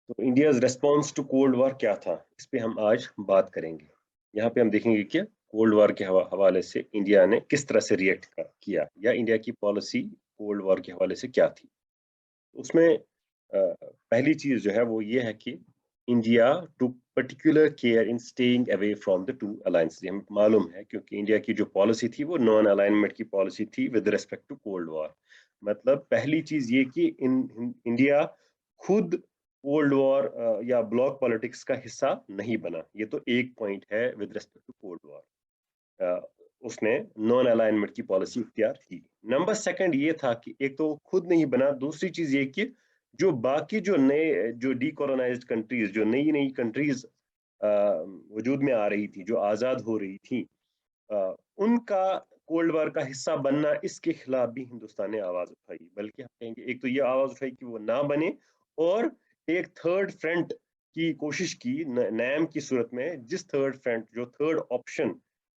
तो India's response to cold war क्या था, इस पे हम आज बात करेंगे। यहाँ पे हम देखेंगे कि कोल्ड वॉर के हवाले से इंडिया ने किस तरह से रिएक्ट किया, या इंडिया की पॉलिसी कोल्ड वॉर के हवाले से क्या थी। उसमें पहली चीज जो है वो ये है कि India to particular care in staying away from the two alliance. हमें मालूम है क्योंकि इंडिया की जो पॉलिसी थी वो नॉन अलाइनमेंट की पॉलिसी थी with respect to cold war. मतलब पहली चीज ये कि इंडिया खुद कोल्ड वॉर या ब्लॉक पॉलिटिक्स का हिस्सा नहीं बना। ये तो एक पॉइंट है with respect to cold war. उसने नॉन अलाइनमेंट की पॉलिसी इख्तियार की। नंबर सेकंड ये था कि एक तो वो खुद नहीं बना, दूसरी चीज ये कि जो बाकी जो नए जो डीकोलोनाइज्ड कंट्रीज, जो नई नई कंट्रीज वजूद में आ रही थी, जो आजाद हो रही थी, उनका कोल्ड वॉर का हिस्सा बनना, इसके खिलाफ भी हिंदुस्तान ने आवाज उठाई। बल्कि हम कहेंगे एक तो ये आवाज उठाई कि वो ना बने, और एक थर्ड फ्रंट की कोशिश की नैम की सूरत में, जिस थर्ड फ्रंट, जो थर्ड ऑप्शन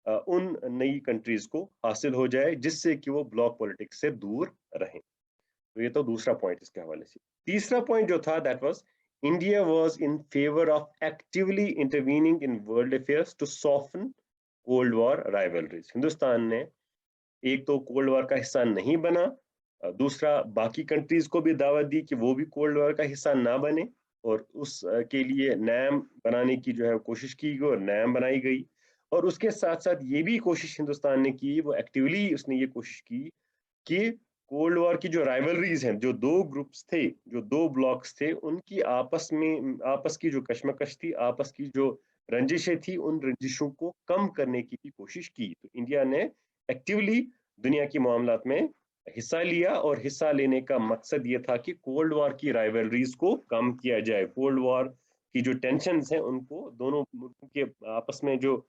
उन नई कंट्रीज को हासिल हो जाए जिससे कि वो ब्लॉक पॉलिटिक्स से दूर रहें। तो ये तो दूसरा पॉइंट इसके हवाले से। तीसरा पॉइंट जो था that was India was in favour of actively intervening in world affairs to soften cold war rivalries. Hindustan ने एक तो कोल्ड वॉर का हिस्सा नहीं बना, दूसरा बाकी कंट्रीज को भी दावत दी कि वो भी कोल्ड वॉर का हिस्सा ना बने, और उस के लिए नैम बनाने की जो है कोशिश की गई और नैम बनाई गई। और उसके साथ साथ ये भी कोशिश हिंदुस्तान ने की, वो एक्टिवली उसने ये कोशिश की कि कोल्ड वॉर की जो राइवलरीज हैं, जो दो ग्रुप्स थे, जो दो ब्लॉक्स थे, उनकी आपस की जो कशमकश थी, आपस की जो रंजिशें थी, उन रंजिशों को कम करने की भी कोशिश की। तो इंडिया ने एक्टिवली दुनिया की मामलात में हिस्सा लिया, और हिस्सा लेने का मकसद ये था कि कोल्ड वॉर की राइवलरीज को कम किया जाए, कोल्ड वॉर की जो टेंशन हैं उनको, दोनों मुल्कों के आपस में जो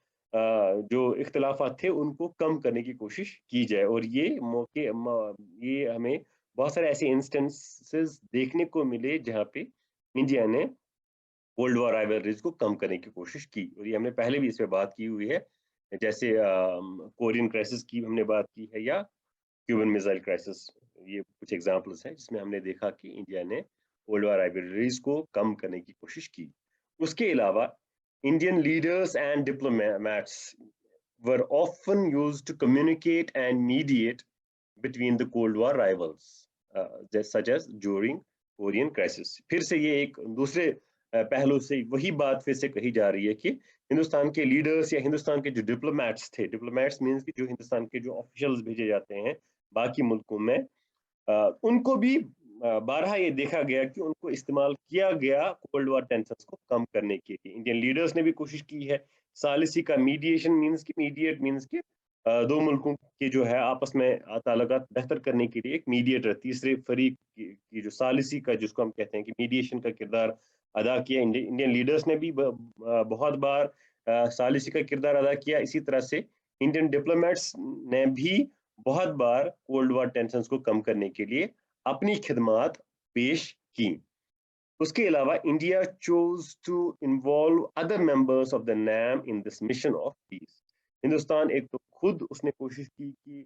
इख्तलाफात थे उनको कम करने की कोशिश की जाए। और ये हमें बहुत सारे ऐसे इंस्टेंसेस देखने को मिले जहाँ पे इंडिया ने कोल्ड वॉर राइवलरीज को कम करने की कोशिश की, और ये हमने पहले भी इस पे बात की हुई है। जैसे कोरियन क्राइसिस की हमने बात की है, या क्यूबन मिसाइल क्राइसिस। ये कुछ एग्जांपल्स हैं जिसमें हमने देखा कि इंडिया ने कोल्ड वॉर राइवलरीज को कम करने की कोशिश की। उसके अलावा Indian leaders and diplomats were often used to communicate and mediate between the Cold War rivals, such as during Korean crisis। फिर से ये एक दूसरे पहलू से वही बात फिर से कही जा रही है कि हिंदुस्तान के लीडर्स या हिंदुस्तान के जो डिप्लोमैट्स थे, डिप्लोमैट्स मीन्स कि जो हिंदुस्तान के जो ऑफिशियल्स भेजे जाते हैं बाकी मुल्कों में, उनको भी बारहा ये देखा गया कि उनको इस्तेमाल किया गया कोल्ड वॉर टेंशंस को कम करने के लिए। इंडियन लीडर्स ने भी कोशिश की है। सालिसी का मीडिएशन मीन्स की, मीडिएट मीन्स के दो मुल्कों के जो है आपस में ताल्लुकात बेहतर करने के लिए एक मीडिएटर, तीसरे फरीक की जो सालिसी का, जिसको हम कहते हैं कि मीडिएशन का किरदार अदा किया। इंडियन लीडर्स ने भी बहुत बार सालिसी का किरदार अदा किया। इसी तरह से इंडियन डिप्लोमेट्स ने भी बहुत बार कोल्ड वॉर टेंशंस को कम करने के लिए अपनी खिदमात पेश की। उसके अलावा India chose to involve other members of the NAM in this mission of peace. Hindustan एक तो खुद उसने कोशिश की कि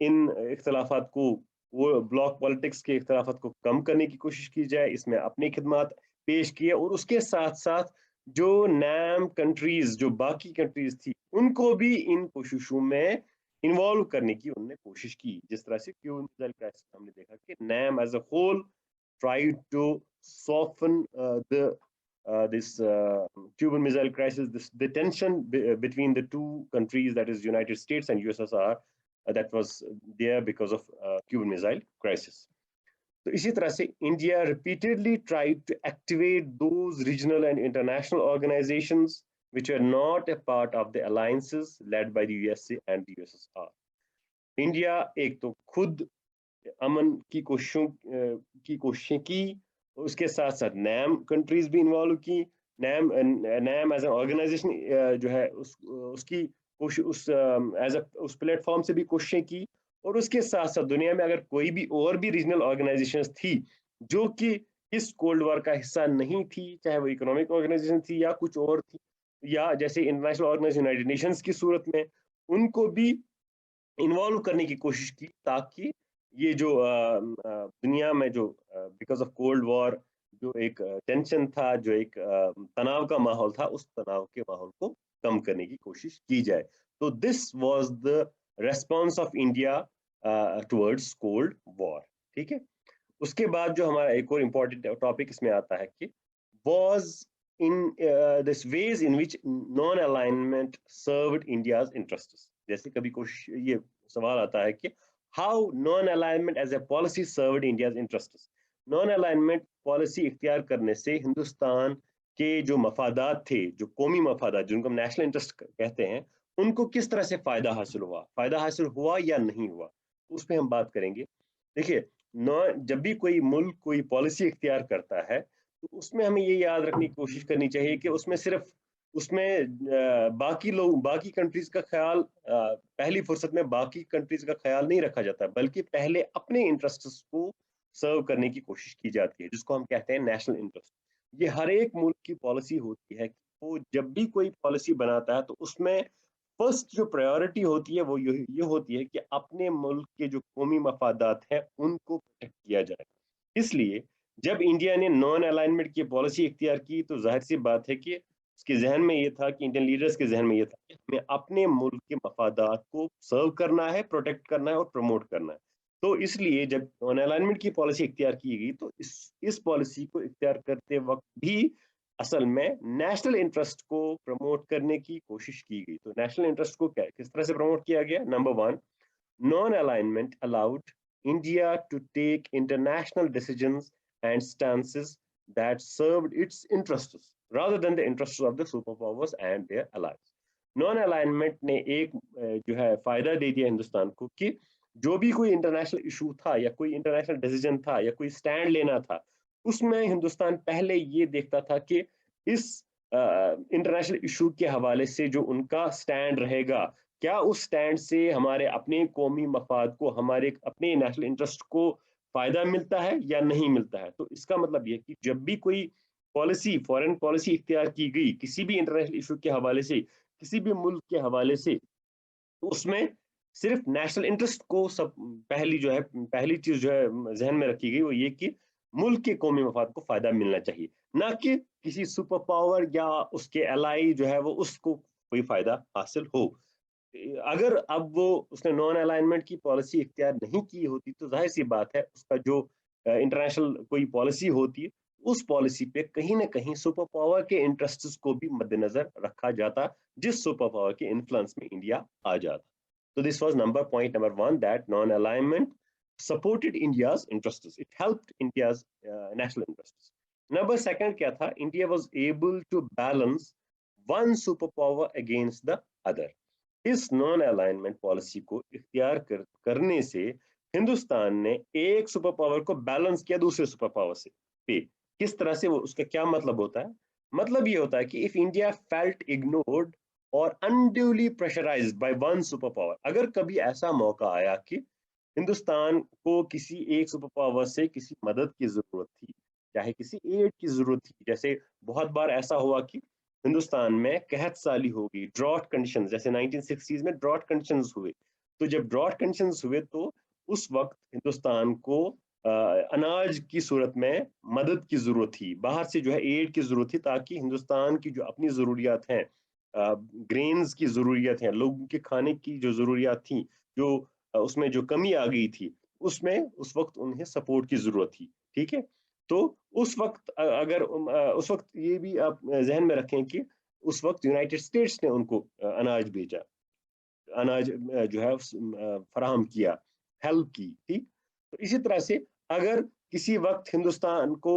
इन इख्तलाफात को, वो ब्लॉक पॉलिटिक्स के इख्तलाफात को कम करने की कोशिश की जाए, इसमें अपनी खिदमात पेश किए, और उसके साथ साथ जो नैम कंट्रीज, जो बाकी कंट्रीज थी, उनको भी इन कोशिशों में इन्वॉल्व करने की उन्होंने कोशिश की। जिस तरह से क्यूबन मिसाइल क्राइसिस हमने देखा कि NAM as a whole tried to soften this Cuban Missile Crisis, the tension between the two countries, that is United States and USSR, that was there because of Cuban Missile Crisis. तो इसी तरह से India repeatedly tried to activate those regional and international organizations which are not a part of the alliances led by the USA and the USSR. India एक तो खुद अमन की कोशिशें की, उसके साथ साथ नैम कंट्रीज भी इन्वॉल्व की। नैम एज एन ऑर्गेनाइजेशन जो है उसकी कोशिश उस प्लेटफॉर्म से भी कोशिशें की। और उसके साथ साथ दुनिया में अगर कोई भी और भी रीजनल ऑर्गेनाइजेशंस थी जो कि इस कोल्ड वॉर का हिस्सा नहीं थी, चाहे वो इकोनॉमिक ऑर्गेनाइजेशन थी या कुछ और थी, या जैसे इंटरनेशनल ऑर्गेनाइजेशन यूनाइटेड नेशंस की सूरत में, उनको भी इन्वॉल्व करने की कोशिश की, ताकि ये जो दुनिया में जो बिकॉज ऑफ कोल्ड वॉर जो एक टेंशन था, जो एक तनाव का माहौल था, उस तनाव के माहौल को कम करने की कोशिश की जाए। तो this was the response of India towards cold war. ठीक है। उसके बाद जो हमारा एक और इम्पोर्टेंट टॉपिक इसमें आता है कि was in this ways in which non-alignment served India's interests। जैसे कभी कोशिश ये सवाल आता है कि how non-alignment as a policy served India's interests। non-alignment policy इख्तियार करने से हिंदुस्तान के जो मफादात थे, जो कौमी मफादात, जिनको हम नेशनल इंटरेस्ट कहते हैं, उनको किस तरह से फायदा हासिल हुआ या नहीं हुआ, उस पर हम बात करेंगे। देखिए, जब भी कोई मुल्क कोई पॉलिसी इख्तियार करता है, तो उसमें हमें ये याद रखने की कोशिश करनी चाहिए कि उसमें सिर्फ बाकी लोग, बाकी कंट्रीज का ख्याल, पहली फुर्सत में बाकी कंट्रीज का ख्याल नहीं रखा जाता, बल्कि पहले अपने इंटरेस्ट्स को सर्व करने की कोशिश की जाती है, जिसको हम कहते हैं नेशनल इंटरेस्ट। ये हर एक मुल्क की पॉलिसी होती है कि वो जब भी कोई पॉलिसी बनाता है, तो उसमें फर्स्ट जो प्रायोरिटी होती है वो ये होती है कि अपने मुल्क के जो कौमी मफादात हैं उनको प्रोटेक्ट किया जाए। इसलिए जब इंडिया ने नॉन अलाइनमेंट की पॉलिसी इख्तियार की, तो जाहिर सी बात है कि उसके जहन में ये था, कि इंडियन लीडर्स के जहन में ये था कि हमें अपने मुल्क के मफादात को सर्व करना है, प्रोटेक्ट करना है और प्रमोट करना है। तो इसलिए जब नॉन अलाइनमेंट की पॉलिसी इख्तियार की गई, तो इस पॉलिसी को इख्तियार करते वक्त भी असल में नेशनल इंटरेस्ट को प्रमोट करने की कोशिश की गई। तो नेशनल इंटरेस्ट को किस तरह से प्रमोट किया गया? Number one, non alignment allowed India to take international decisions and stances that served its interests rather than the interests of the superpowers and their allies। Non alignment ने एक जो है फायदा दे दिया हिंदुस्तान को कि जो भी कोई इंटरनेशनल इशू था, या कोई इंटरनेशनल डिसीजन था, या कोई स्टैंड लेना था, उसमें हिंदुस्तान पहले ये देखता था कि इस इंटरनेशनल इशू के हवाले से जो उनका स्टैंड रहेगा, क्या उस स्टैंड से हमारे अपने कौमी मफाद को, हमारे अपने नेशनल इंटरेस्ट को फायदा मिलता है या नहीं मिलता है। तो इसका मतलब ये कि जब भी कोई पॉलिसी, फॉरेन पॉलिसी इख्तियार की गई किसी भी इंटरनेशनल इशू के हवाले से, किसी भी मुल्क के हवाले से, तो उसमें सिर्फ नेशनल इंटरेस्ट को सब पहली चीज जो है जहन में रखी गई, वो ये कि मुल्क के कौमी मफाद को फायदा मिलना चाहिए, ना कि किसी सुपर पावर या उसके एलाई जो है वो उसको कोई फायदा हासिल हो। अगर अब वो उसने नॉन अलाइनमेंट की पॉलिसी इख्तियार नहीं की होती, तो जाहिर सी बात है उसका जो इंटरनेशनल कोई पॉलिसी होती है, उस पॉलिसी पे कहीं ना कहीं सुपर पावर के इंटरेस्ट्स को भी मद्देनजर रखा जाता, जिस सुपर पावर के इन्फ्लुएंस में इंडिया आ जाता। तो this was point number one, that non alignment supported India's interests. It helped India's national interests. Number second क्या था? India was able to balance one superpower against the other। इस non alignment policy को इख्तियार करने से हिंदुस्तान ने एक super power को बैलेंस किया दूसरे सुपर पावर से पे। किस तरह से? वो उसका क्या मतलब होता है? मतलब ये होता है कि इफ इंडिया फेल्ट इग्नोर्ड और unduly pressurised by one super power, अगर कभी ऐसा मौका आया कि हिंदुस्तान को किसी एक सुपर पावर से किसी मदद की जरूरत थी, चाहे किसी एड की जरूरत थी, जैसे बहुत बार ऐसा हुआ कि हिंदुस्तान में कहत साली हो गई, ड्रॉट कंडीशंस, जैसे 1960s में ड्रॉट कंडीशंस हुए। तो जब ड्रॉट कंडीशंस हुए, तो उस वक्त हिंदुस्तान को अनाज की सूरत में मदद की जरूरत थी, बाहर से जो है एड की जरूरत थी, ताकि हिंदुस्तान की जो अपनी जरूरियात हैं, ग्रेन्स की जरूरियत है, लोगों के खाने की जो जरूरियात थी, जो उसमें जो कमी आ गई थी, उसमें उस वक्त उन्हें सपोर्ट की जरूरत थी। ठीक है। तो उस वक्त अगर उस वक्त ये भी आप जहन में रखें कि उस वक्त यूनाइटेड स्टेट्स ने उनको अनाज भेजा, अनाज जो है फराहम किया, हेल्प की। ठीक। तो इसी तरह से अगर किसी वक्त हिंदुस्तान को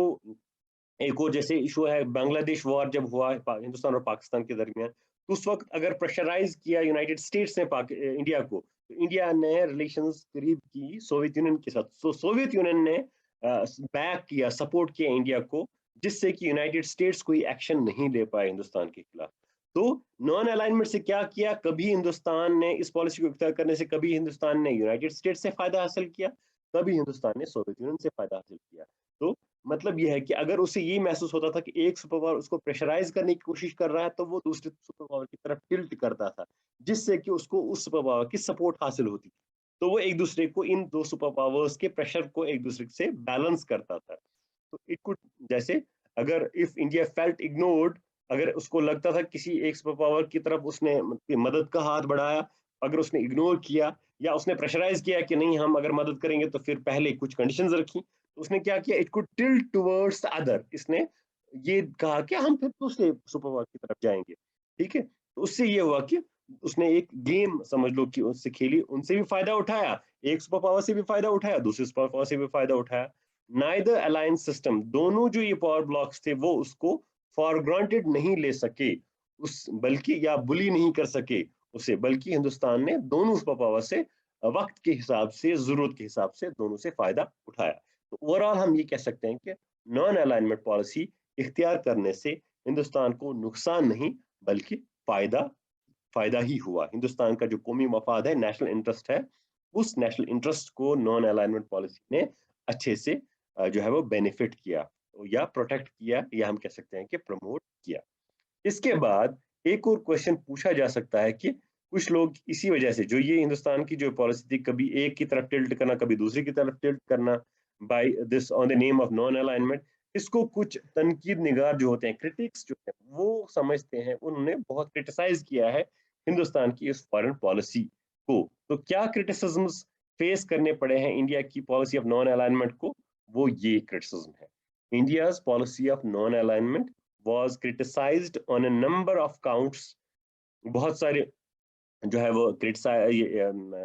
एक और जैसे इशू है, बांग्लादेश वॉर जब हुआ हिंदुस्तान और पाकिस्तान के दरमियान, तो उस वक्त अगर प्रेशराइज किया यूनाइटेड स्टेट्स ने इंडिया को, तो इंडिया ने रिलेशंस करीब की सोवियत यूनियन के साथ। तो सोवियत यूनियन ने बैक किया, सपोर्ट किया इंडिया को, जिससे कि यूनाइटेड स्टेट्स कोई एक्शन नहीं ले पाए हिंदुस्तान के खिलाफ। तो नॉन अलाइनमेंट से क्या किया? कभी हिंदुस्तान ने इस पॉलिसी को इख्तियार करने से, कभी हिंदुस्तान ने यूनाइटेड स्टेट्स से फायदा हासिल किया, कभी हिंदुस्तान ने सोवियत यूनियन से फायदा हासिल किया। तो मतलब यह है कि अगर उसे ये महसूस होता था कि एक सुपर पावर उसको प्रेशराइज करने की कोशिश कर रहा है, तो वो दूसरे सुपर पावर की तरफ टिल्ट करता था, जिससे कि उसको उस सुपर पावर की सपोर्ट हासिल होती थी। तो वो एक दूसरे को, इन दो सुपर पावर्स के प्रेशर को एक दूसरे से बैलेंस करता था। तो इट कुड, जैसे अगर इफ इंडिया फेल्ट इग्नोर्ड, अगर उसको लगता था किसी एक सुपर पावर की तरफ उसने मदद का हाथ बढ़ाया, अगर उसने इग्नोर किया या उसने प्रेशराइज किया कि नहीं हम अगर मदद करेंगे तो फिर पहले कुछ कंडीशंस रखी, तो उसने क्या किया, it could tilt towards the other, इसने ये कहा कि हम फिर दूसरे सुपर पावर की तरफ जाएंगे। ठीक है, तो उससे ये हुआ कि उसने एक गेम समझ लो कि उससे खेली, उनसे भी फायदा उठाया, एक सुपर पावर से भी फायदा उठाया, दूसरे सुपर पावर से भी फायदा उठाया। नाइदर अलायंस सिस्टम, दोनों जो ये पावर ब्लॉक्स थे वो उसको फॉर ग्रांटेड नहीं ले सके, उस बल्कि या बुली नहीं कर सके उसे, बल्कि हिंदुस्तान ने दोनों सुपर पावर से वक्त के हिसाब से, जरूरत के हिसाब से दोनों से फायदा उठाया। तो ओवरऑल हम ये कह सकते हैं कि नॉन अलाइनमेंट पॉलिसी इख्तियार करने से हिंदुस्तान को नुकसान नहीं बल्कि फायदा फायदा ही हुआ। हिंदुस्तान का जो कौमी मफाद है, नेशनल इंटरेस्ट है, उस नेशनल इंटरेस्ट को नॉन अलाइनमेंट पॉलिसी ने अच्छे से जो है वो बेनिफिट किया या प्रोटेक्ट किया, या हम कह सकते हैं कि प्रमोट किया। इसके बाद एक और क्वेश्चन पूछा जा सकता है कि कुछ लोग इसी वजह से, जो ये हिंदुस्तान की जो पॉलिसी थी, कभी एक की तरफ टिल्ट करना, कभी दूसरी की तरफ टिल्ट करना, by this on the name of non alignment, इसको कुछ तनकीद निगार जो होते हैं, क्रिटिक्स जो है वो समझते हैं, उन्होंने बहुत क्रिटिसाइज किया है हिंदुस्तान की इस फॉरेन पॉलिसी को। तो क्या क्रिटिसिज्म्स फेस करने पड़े हैं इंडिया की पॉलिसी ऑफ नॉन अलाइनमेंट को, वो ये क्रिटिसिज्म है। India's policy of non alignment was criticized on a number of counts, बहुत सारे जो है वो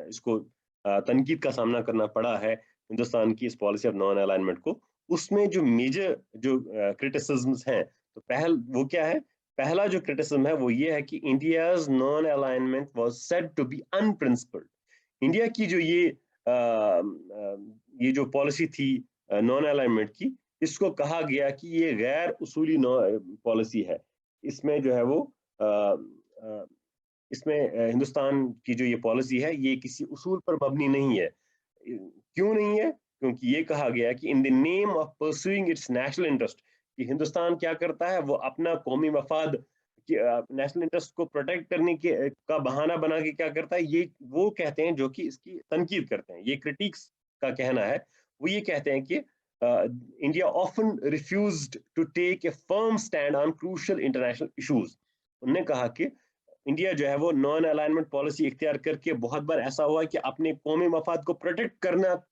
इसको तनकीद का सामना करना पड़ा है हिंदुस्तान की इस पॉलिसी ऑफ नॉन अलाइनमेंट को। उसमें जो मेजर जो क्रिटिसिज्म्स हैं, तो वो क्या है, पहला जो क्रिटिसिज्म है वो ये है कि India's non alignment was said to be unprincipled. India की जो ये जो पॉलिसी थी नॉन अलाइनमेंट की, इसको कहा गया कि ये गैर उसूली पॉलिसी है। इसमें जो है वो इसमें हिंदुस्तान की जो ये पॉलिसी है ये किसी उसूल पर मबनी नहीं है। क्यों नहीं है? क्योंकि ये कहा गया कि in the name of pursuing it's national interest, कि हिंदुस्तान क्या करता है, वो अपना कौमी मफाद, नेशनल इंटरेस्ट को प्रोटेक्ट करने के का बहाना बना के क्या करता है, ये वो कहते हैं जो कि इसकी तनकीद करते हैं, ये क्रिटिक्स का कहना है। वो ये कहते हैं कि India often refused to take a firm stand on crucial international issues. उन्होंने कहा कि इंडिया जो है वो नॉन अलाइनमेंट पॉलिसी इख्तियार करके बहुत बार ऐसा हुआ कि अपने कौमी मफाद को प्रोटेक्ट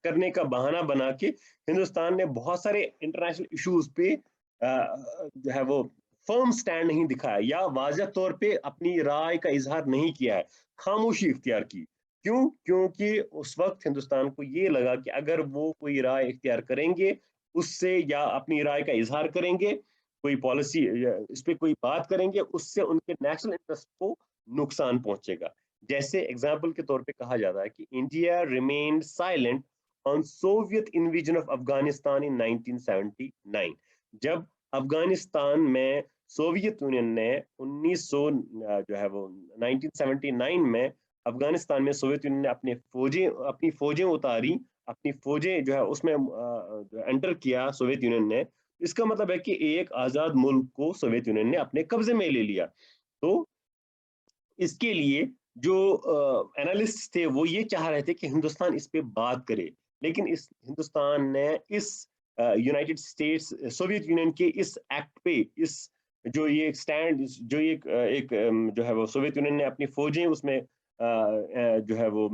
करने का बहाना बना के हिंदुस्तान ने बहुत सारे इंटरनेशनल इश्यूज पे जो है वो फर्म स्टैंड नहीं दिखाया या वाज़ह तौर पे अपनी राय का इजहार नहीं किया है, खामोशी इख्तियार की। क्यों? क्योंकि उस वक्त हिंदुस्तान को ये लगा कि अगर वो कोई राय इख्तियार करेंगे उससे, या अपनी राय का इजहार करेंगे, कोई पॉलिसी इस पे कोई बात करेंगे, उससे उनके नेशनल इंटरेस्ट को नुकसान पहुंचेगा। जैसे एग्जाम्पल के तौर पे कहा जाता है कि India remained silent on Soviet invasion of Afghanistan in 1979। जब अफगानिस्तान में सोवियत यूनियन ने 1900 जो है वो 1979 में अफगानिस्तान में सोवियत यूनियन ने अपनी फौजें उतारी, अपनी फौजें जो है उसमें एंटर किया सोवियत यूनियन ने, इसका मतलब है कि एक आजाद मुल्क को सोवियत यूनियन ने अपने कब्जे में ले लिया। तो इसके लिए जो एनालिस्ट थे वो ये चाह रहे थे कि हिंदुस्तान इस पे बात करे, लेकिन इस हिंदुस्तान ने इस यूनाइटेड स्टेट्स सोवियत यूनियन के इस एक्ट पे, इस जो ये स्टैंड, जो ये एक जो है वो सोवियत यूनियन ने अपनी फौजें उसमें जो है वो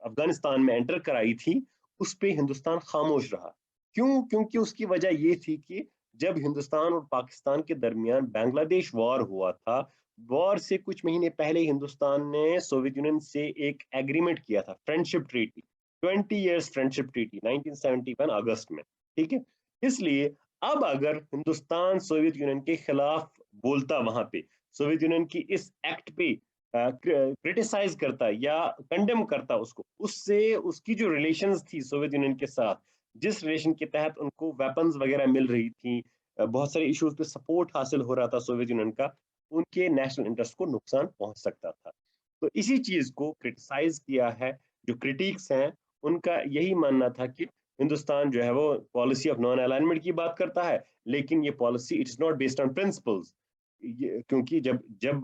अफगानिस्तान में एंटर कराई थी, उस पे हिंदुस्तान खामोश रहा। क्यों? क्योंकि उसकी वजह ये थी कि जब हिंदुस्तान और पाकिस्तान के दरमियान बांग्लादेश वॉर हुआ था, वॉर से कुछ महीने पहले हिंदुस्तान ने सोवियत यूनियन से एक एग्रीमेंट किया था, friendship treaty, 20 years friendship treaty 1971 अगस्त में। ठीक है, इसलिए अब अगर हिंदुस्तान सोवियत यूनियन के खिलाफ बोलता, वहां पे सोवियत यूनियन की इस एक्ट पे क्रिटिसाइज करता या कंडेम करता उसको, उससे उसकी जो रिलेशंस थी सोवियत यूनियन के साथ, जिस रिलेशन के तहत उनको वेपन्स वगैरह मिल रही थी, बहुत सारे इश्यूज पे सपोर्ट हासिल हो रहा था सोवियत यूनियन का, उनके नेशनल इंटरेस्ट को नुकसान पहुंच सकता था। तो इसी चीज को क्रिटिसाइज किया है। जो क्रिटिक्स हैं उनका यही मानना था कि हिंदुस्तान जो है वो पॉलिसी ऑफ नॉन अलाइनमेंट की बात करता है, लेकिन ये policy it is not based on principles. क्योंकि जब जब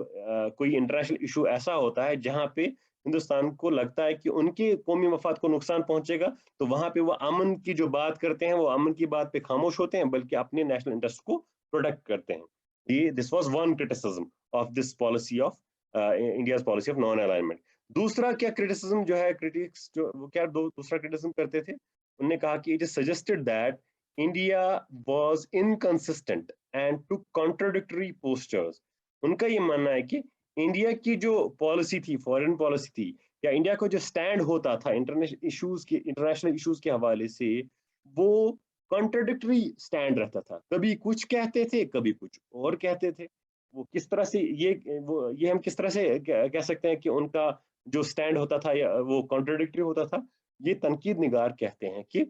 कोई इंटरनेशनल इशू ऐसा होता है जहां पे हिंदुस्तान को लगता है कि उनके कौमी मफाद को नुकसान पहुंचेगा, तो वहां पे वो अमन की जो बात करते हैं, वो अमन की बात पे खामोश होते हैं, बल्कि अपने नेशनल इंटरेस्ट को प्रोटेक्ट करते हैं। ये this was one criticism of this policy of India's policy of non alignment. दूसरा क्या क्रिटिसिज्म जो है, क्रिटिक्स जो वो क्या दूसरा क्रिटिसिज्म करते थे, उन्होंने कहा कि it is suggested that India was inconsistent and to contradictory postures. उनका ये मानना है कि इंडिया की जो पॉलिसी थी, फॉरेन पॉलिसी थी, या इंडिया को जो स्टैंड होता था इंटरनेशनल इश्यूज के हवाले से, वो कॉन्ट्राडिक्टरी स्टैंड रहता था। कभी कुछ कहते थे, कभी कुछ और कहते थे। वो किस तरह से ये हम किस तरह से कह सकते हैं कि उनका जो स्टैंड होता था या वो कॉन्ट्राडिक्टरी होता था। ये तनकीद निगार कहते हैं कि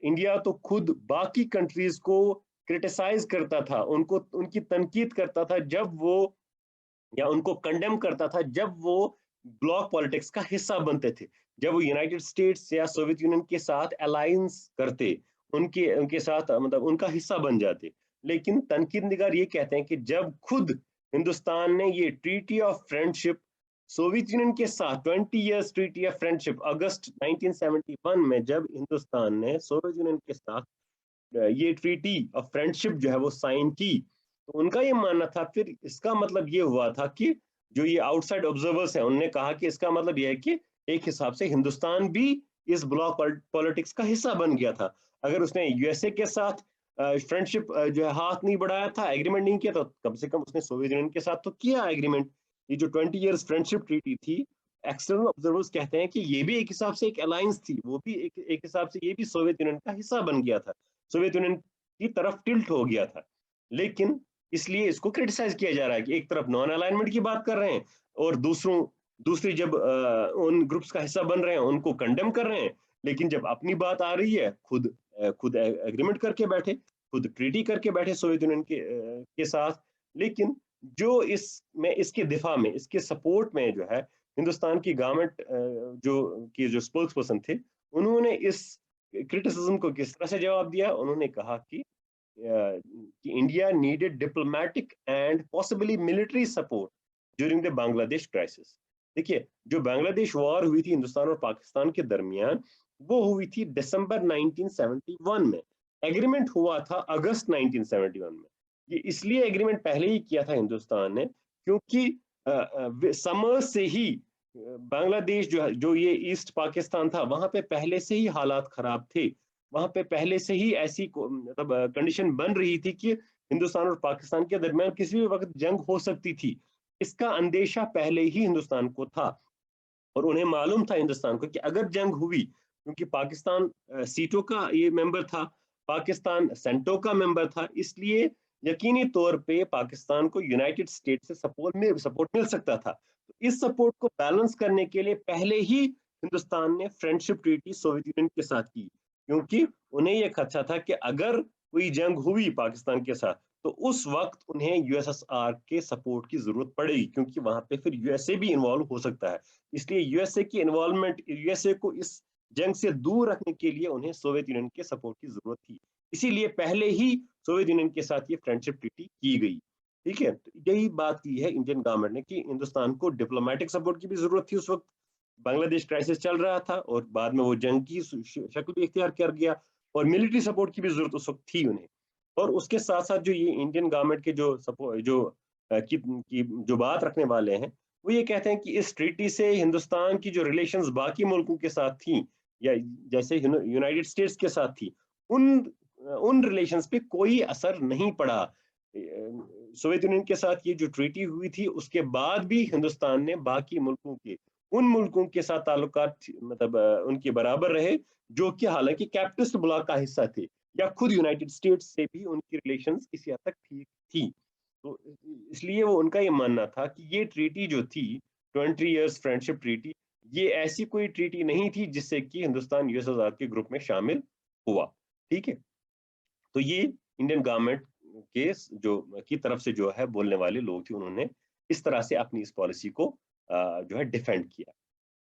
इंडिया तो खुद बाकी कंट्रीज को क्रिटिसाइज करता था, उनको उनकी तनकीद करता था जब वो, या उनको कंडेम करता था जब वो ब्लॉक पॉलिटिक्स का हिस्सा बनते थे, जब वो यूनाइटेड स्टेट्स या सोवियत यूनियन के साथ अलायंस करते, उनके उनके साथ मतलब उनका हिस्सा बन जाते। लेकिन तनकीद निगार ये कहते हैं कि जब खुद हिंदुस्तान ने ये treaty of friendship Soviet union के साथ, 20 इयर्स ट्रीटी ऑफ फ्रेंडशिप, अगस्त 1971 में जब हिंदुस्तान ने सोवियत यूनियन के साथ ये ट्रीटी ऑफ फ्रेंडशिप जो है वो साइन की, तो उनका ये मानना था, फिर इसका मतलब ये हुआ था कि जो ये आउटसाइड ऑब्जर्वर्स हैं, उन्होंने कहा कि इसका मतलब ये है कि एक हिसाब से हिंदुस्तान भी इस ब्लॉक पॉलिटिक्स का हिस्सा बन गया था। अगर उसने यूएसए के साथ फ्रेंडशिप जो है हाथ नहीं बढ़ाया था, एग्रीमेंट नहीं किया, तो कम से कम उसने सोवियत यूनियन के साथ तो किया एग्रीमेंट। ये जो 20 इयर्स फ्रेंडशिप ट्रीटी थी, एक्सटर्नल ऑब्जर्वर्स कहते हैं कि ये भी एक हिसाब से एक अलायंस थी, वो भी एक हिसाब से ये भी सोवियत यूनियन का हिस्सा बन गया था, सोवियत यूनियन की तरफ टिल्ट हो गया था। लेकिन इसलिए इसको क्रिटिसाइज किया जा रहा है कि एक तरफ नॉन अलाइनमेंट की बात कर रहे हैं, और दूसरी जब उन ग्रुप्स का हिस्सा बन रहे हैं उनको कंडेम कर रहे हैं, लेकिन जब अपनी बात आ रही है, खुद एग्रीमेंट करके बैठे, खुद ट्रीटी करके बैठे सोवियत यूनियन के साथ। लेकिन जो इसके दिफा में, इसके सपोर्ट में जो है हिंदुस्तान की गवर्नमेंट जो स्पोक्स पर्सन थे, उन्होंने इस क्रिटिसिज्म को किस तरह से जवाब दिया। उन्होंने कहा कि India needed diplomatic and possibly military support during the Bangladesh crisis. देखिए, जो बांग्लादेश वॉर हुई थी हिंदुस्तान और पाकिस्तान के दरमियान, वो हुई थी दिसंबर 1971 में, एग्रीमेंट हुआ था अगस्त 1971 में। ये इसलिए एग्रीमेंट पहले ही किया था हिंदुस्तान ने, क्योंकि समर से ही बांग्लादेश जो ये ईस्ट पाकिस्तान था, वहां पे पहले से ही हालात खराब थे, वहां पे पहले से ही ऐसी मतलब कंडीशन बन रही थी कि हिंदुस्तान और पाकिस्तान के दरमियान किसी भी वक्त जंग हो सकती थी। इसका अंदेशा पहले ही हिंदुस्तान को था, और उन्हें मालूम था हिंदुस्तान को कि अगर जंग हुई, क्योंकि पाकिस्तान सीटों का ये मेंबर था, पाकिस्तान सेंटो का मेंबर था, इसलिए यकीनी तौर पे पाकिस्तान को यूनाइटेड स्टेट से सपोर्ट मिल सकता था। तो इस सपोर्ट को बैलेंस करने के लिए पहले ही हिंदुस्तान ने फ्रेंडशिप ट्रीटी सोवियत यूनियन के साथ की, क्योंकि उन्हें यह खदशा था कि अगर कोई जंग हुई पाकिस्तान के साथ, तो उस वक्त उन्हें यूएसएसआर के सपोर्ट की जरूरत पड़ेगी, क्योंकि वहां पे फिर यूएसए भी इन्वॉल्व हो सकता है। इसलिए यूएसए की इन्वॉल्वमेंट, यूएसए को इस जंग से दूर रखने के लिए उन्हें सोवियत यूनियन के सपोर्ट की जरूरत थी। इसीलिए पहले ही सोवियत यूनियन के साथ ये फ्रेंडशिप ट्रीटी की गई। ठीक है, तो यही बात की है इंडियन गवर्नमेंट ने कि हिंदुस्तान को डिप्लोमेटिक सपोर्ट की भी जरूरत थी उस वक्त, बांग्लादेश क्राइसिस चल रहा था, और बाद में वो जंग की शक्ल भी इख्तियार कर गया, और मिलिट्री सपोर्ट की भी जरूरत उस वक्त थी उन्हें। और उसके साथ साथ जो ये इंडियन गवर्नमेंट के जो सपोर्ट की जो बात रखने वाले हैं, वो ये कहते हैं कि इस ट्रीटी से हिंदुस्तान की जो रिलेशंस बाकी मुल्कों के साथ थी, या जैसे यूनाइटेड स्टेट्स के साथ थी, उन उन रिलेशंस पे कोई असर नहीं पड़ा। सोवियत यूनियन के साथ ये जो ट्रीटी हुई थी, उसके बाद भी हिंदुस्तान ने बाकी मुल्कों के, उन मुल्कों के साथ ताल्लुकात मतलब उनके बराबर रहे, जो कि हालांकि कैपिटलिस्ट ब्लॉक का हिस्सा थे, या खुद यूनाइटेड स्टेट्स से भी उनकी रिलेशंस किसी हद तक ठीक थी। तो इसलिए वो उनका ये मानना था कि ये ट्रीटी जो थी, 20 इयर्स फ्रेंडशिप ट्रीटी, ये ऐसी कोई ट्रीटी नहीं थी जिससे कि हिंदुस्तान यूएसएसआर के ग्रुप में शामिल हुआ। ठीक है, तो ये इंडियन गवर्नमेंट के जो की तरफ से जो है बोलने वाले लोग थे, उन्होंने इस तरह से अपनी इस पॉलिसी को जो है डिफेंड किया।